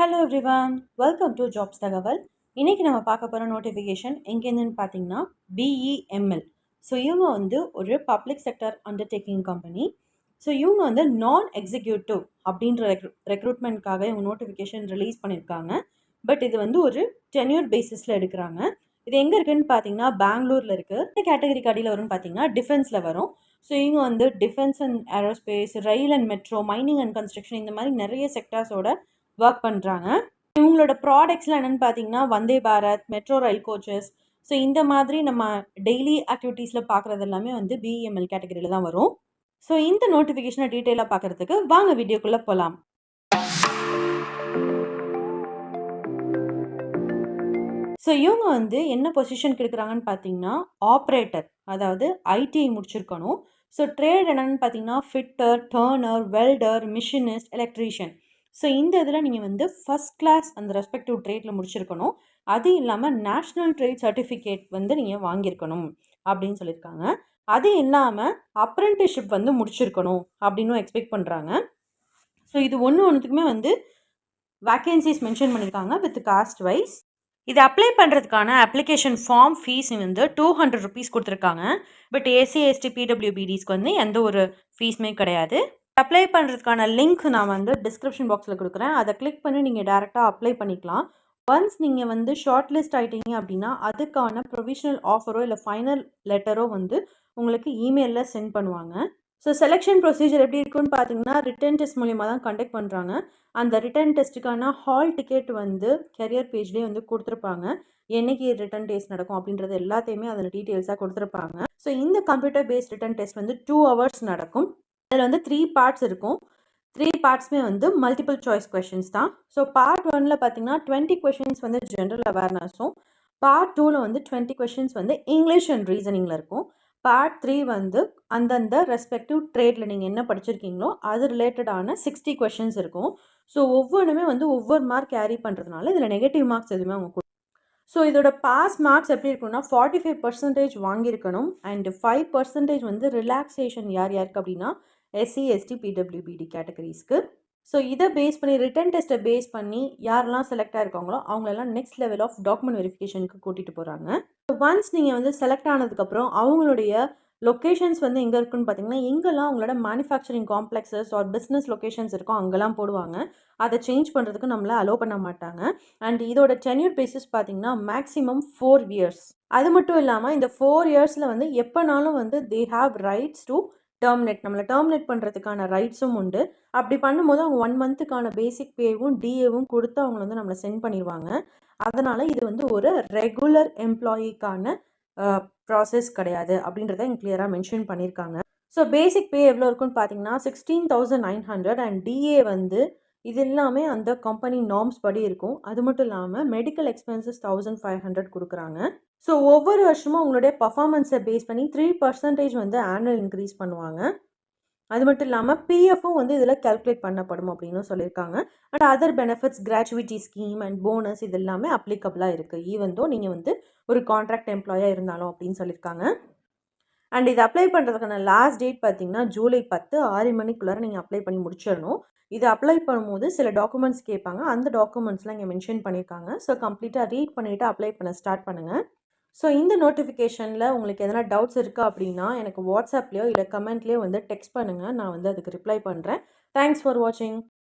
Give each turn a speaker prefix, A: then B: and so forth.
A: Hello everyone, welcome to jobs தகவல். இன்றைக்கி நம்ம பார்க்க போகிற நோட்டிஃபிகேஷன் எங்கேருந்துன்னு பார்த்தீங்கன்னா பிஇஎம்எல். ஸோ இவங்க வந்து ஒரு public sector undertaking company. So இவங்க வந்து நான் எக்ஸிக்யூட்டிவ் அப்படின்ற ரெக்ரூட்மெண்ட்காக இவங்க நோட்டிஃபிகேஷன் ரிலீஸ் பண்ணியிருக்காங்க. பட் இது வந்து ஒரு டென்யூர் பேசிஸில் எடுக்கிறாங்க. இது எங்கே இருக்குதுன்னு பார்த்தீங்கன்னா பெங்களூரில் இருக்குது. இந்த கேட்டகரிக்கு அடியில் வரும்னு பார்த்தீங்கன்னா டிஃபென்ஸில் வரும். ஸோ இவங்க வந்து defence and aerospace, rail and metro, mining and construction இந்த மாதிரி நிறைய செக்டார்ஸோட ஒர்க் பண்ணுறாங்க. இவங்களோட ப்ராடக்ட்ஸ்லாம் என்னென்னு பார்த்தீங்கன்னா Vande Bharat, metro rail coaches. So இந்த மாதிரி நம்ம டெய்லி ஆக்டிவிட்டீஸில் பார்க்குறது எல்லாமே வந்து பிஇஎம்எல் கேட்டகரியில் தான் வரும். ஸோ இந்த நோட்டிஃபிகேஷனை டீட்டெயிலாக பார்க்குறதுக்கு வாங்க வீடியோக்குள்ளே போகலாம். ஸோ இவங்க வந்து என்ன பொசிஷனுக்கு எடுக்கிறாங்கன்னு பார்த்தீங்கன்னா ஆப்ரேட்டர், அதாவது ஐடிஐ முடிச்சிருக்கணும். ஸோ ட்ரேட் என்னென்னு பார்த்தீங்கன்னா fitter, turner, welder, machinist, electrician. So இந்த இதில் நீங்கள் வந்து ஃபஸ்ட் கிளாஸ் அந்த ரெஸ்பெக்டிவ் ட்ரேடில் முடிச்சிருக்கணும். அது இல்லாமல் நேஷ்னல் ட்ரேட் சர்டிஃபிகேட் வந்து நீங்கள் வாங்கியிருக்கணும் அப்படின்னு சொல்லியிருக்காங்க. அது இல்லாமல் அப்ரெண்டிஸ்ஷிப் வந்து முடிச்சிருக்கணும் அப்படின்னு எக்ஸ்பெக்ட் பண்ணுறாங்க. ஸோ இது ஒன்றுத்துக்குமே வந்து வேக்கன்சிஸ் மென்ஷன் பண்ணியிருக்காங்க வித் காஸ்ட் வைஸ். இது அப்ளை பண்ணுறதுக்கான அப்ளிகேஷன் ஃபார்ம் ஃபீஸ் வந்து 200 ருபீஸ் கொடுத்துருக்காங்க. பட் ஏசி, எஸ்டி, பிடபிள்யூபிடிஸ்க்கு வந்து எந்த ஒரு ஃபீஸுமே கிடையாது. அப்ளை பண்ணுறதுக்கான லிங்க் நான் வந்து டிஸ்கிரிப்ஷன் பாக்ஸில் கொடுக்குறேன். அதை கிளிக் பண்ணி நீங்கள் டேரெக்டாக அப்ளை பண்ணிக்கலாம். ஒன்ஸ் நீங்கள் வந்து ஷார்ட் லிஸ்ட் ஆகிட்டீங்க அப்படின்னா அதுக்கான ப்ரொவிஷனல் ஆஃபரோ இல்லை ஃபைனல் லெட்டரோ வந்து உங்களுக்கு இமெயிலில் சென்ட் பண்ணுவாங்க. ஸோ செலெக்ஷன் ப்ரொசீஜர் எப்படி இருக்குன்னு பார்த்தீங்கன்னா ரிட்டன் டெஸ்ட் மூலிமா தான் கண்டக்ட் பண்ணுறாங்க. அந்த ரிட்டன் டெஸ்ட்டுக்கான ஹால் டிக்கெட் வந்து கெரியர் பேஜ்லேயே வந்து கொடுத்துருப்பாங்க. என்னைக்கு ரிட்டன் டெஸ்ட் நடக்கும் அப்படின்றது எல்லாத்தையுமே அதில் டீட்டெயில்ஸாக கொடுத்துருப்பாங்க. ஸோ இந்த கம்ப்யூட்டர் பேஸ்ட் ரிட்டன் டெஸ்ட் வந்து 2 hours நடக்கும். அதில் வந்து 3 பார்ட்ஸ் இருக்கும். 3 பார்ட்ஸுமே வந்து மல்டிபிள் சாய்ஸ் கொஷின்ஸ் தான். ஸோ பார்ட் 1ல் பார்த்தீங்கன்னா 20 கொஷின்ஸ் வந்து ஜென்ரல் அவேர்னஸும், பார்ட் 2ல் வந்து 20 கொஷின்ஸ் வந்து இங்கிலீஷ் அண்ட் ரீசனிங்கில் இருக்கும். பார்ட் 3 வந்து அந்தந்த ரெஸ்பெக்டிவ் ட்ரேடில் நீங்கள் என்ன படிச்சிருக்கீங்களோ அது ரிலேட்டடான 60 கொஷின்ஸ் இருக்கும். ஸோ ஒவ்வொன்றுமே வந்து ஒவ்வொரு மார்க் கேரி பண்ணுறதுனால இதில் நெகட்டிவ் மார்க்ஸ் எதுவுமே அவங்க ஸோ இதோட பாஸ் மார்க்ஸ் எப்படி இருக்குன்னா 45% வாங்கியிருக்கணும். அண்ட் 5% வந்து ரிலாக்ஸேஷன் யார் யாருக்கு அப்படின்னா எஸ்சி, எஸ்டி, பிடபிள்யூபிடி கேட்டகரிஸ்க்கு. ஸோ இதை பேஸ் பண்ணி ரிட்டன் டெஸ்ட்டை பேஸ் பண்ணி யாரெல்லாம் செலக்ட் ஆகிருக்காங்களோ அவங்களெல்லாம் நெக்ஸ்ட் லெவல் ஆஃப் டாக்குமெண்ட் வெரிஃபிகேஷனுக்கு கூட்டிகிட்டு போகிறாங்க. ஒன்ஸ் நீங்கள் வந்து செலக்ட் ஆனதுக்கப்புறம் அவங்களுடைய லொக்கேஷன்ஸ் வந்து எங்கே இருக்குன்னு பார்த்தீங்கன்னா எங்கெல்லாம் அவங்களோட manufacturing complexes or business locations இருக்கும் அங்கெல்லாம் போடுவாங்க. அதை சேஞ்ச் பண்ணுறதுக்கு நம்மளை அலோவ் பண்ண மாட்டாங்க. அண்ட் இதோட டென்யூர் பேசிஸ் பார்த்தீங்கன்னா மேக்ஸிமம் 4 years. அது மட்டும் இல்லாமல் இந்த 4 yearsல வந்து எப்போனாலும் வந்து they have rights to terminate, நம்மளை டெர்மினேட் பண்ணுறதுக்கான ரைட்ஸும் உண்டு. அப்படி பண்ணும்போது அவங்க 1 monthக்கான பேசிக் பேவும் டிஏவும் கொடுத்து அவங்கள வந்து நம்மளை சென்ட் பண்ணிடுவாங்க. அதனால் இது வந்து ஒரு ரெகுலர் எம்ப்ளாயிக்கான ப்ராசஸ் கிடையாது அப்படின்றத இங்கே கிளியராக மென்ஷன் பண்ணியிருக்காங்க. ஸோ பேசிக் பே எவ்வளோ இருக்குன்னு பார்த்தீங்கன்னா 16,900 அண்ட் டிஏ வந்து இது எல்லாமே அந்த கம்பெனி நார்ம்ஸ் படி இருக்கும். அது மட்டும் இல்லாமல் மெடிக்கல் எக்ஸ்பென்சஸ் 1,500 கொடுக்குறாங்க. ஸோ ஒவ்வொரு வருஷமும் உங்களுடைய பர்ஃபார்மன்ஸை பேஸ் பண்ணி 3% வந்து ஆனுவல் இன்க்ரீஸ் பண்ணுவாங்க. அது மட்டும் இல்லாமல் பிஎஃப்பும் வந்து இதில் கேல்குலேட் பண்ணப்படும் அப்படின்னு சொல்லியிருக்காங்க. And other benefits, gratuity scheme and bonus இது எல்லாமே அப்ளிகபிளாக இருக்குது ஈவன் தோ நீங்கள் வந்து ஒரு கான்ட்ராக்ட் எம்ப்ளாயாக இருந்தாலும் அப்படின்னு சொல்லியிருக்காங்க. அண்ட் இது அப்ளை பண்ணுறதுக்கான லாஸ்ட் டேட் பார்த்தீங்கன்னா ஜூலை 10 6 மணிக்குள்ளார நீங்கள் அப்ளை பண்ணி முடிச்சிடணும். இது அப்ளை பண்ணும்போது சில டாக்குமெண்ட்ஸ் கேட்பாங்க. அந்த டாக்குமெண்ட்ஸ்லாம் இங்கே மென்ஷன் பண்ணியிருக்காங்க. ஸோ கம்ப்ளீட்டாக ரீட் பண்ணிவிட்டு அப்ளை பண்ண ஸ்டார்ட் பண்ணுங்கள். ஸோ இந்த நோட்டிஃபிகேஷனில் உங்களுக்கு எதனா டவுட்ஸ் இருக்கா அப்படின்னா எனக்கு வாட்ஸ்அப்லேயோ இல்லை கமெண்ட்லேயோ வந்து டெக்ஸ்ட் பண்ணுங்கள். நான் வந்து அதுக்கு ரிப்ளை பண்ணுறேன். தேங்க்ஸ் ஃபார் வாட்சிங்.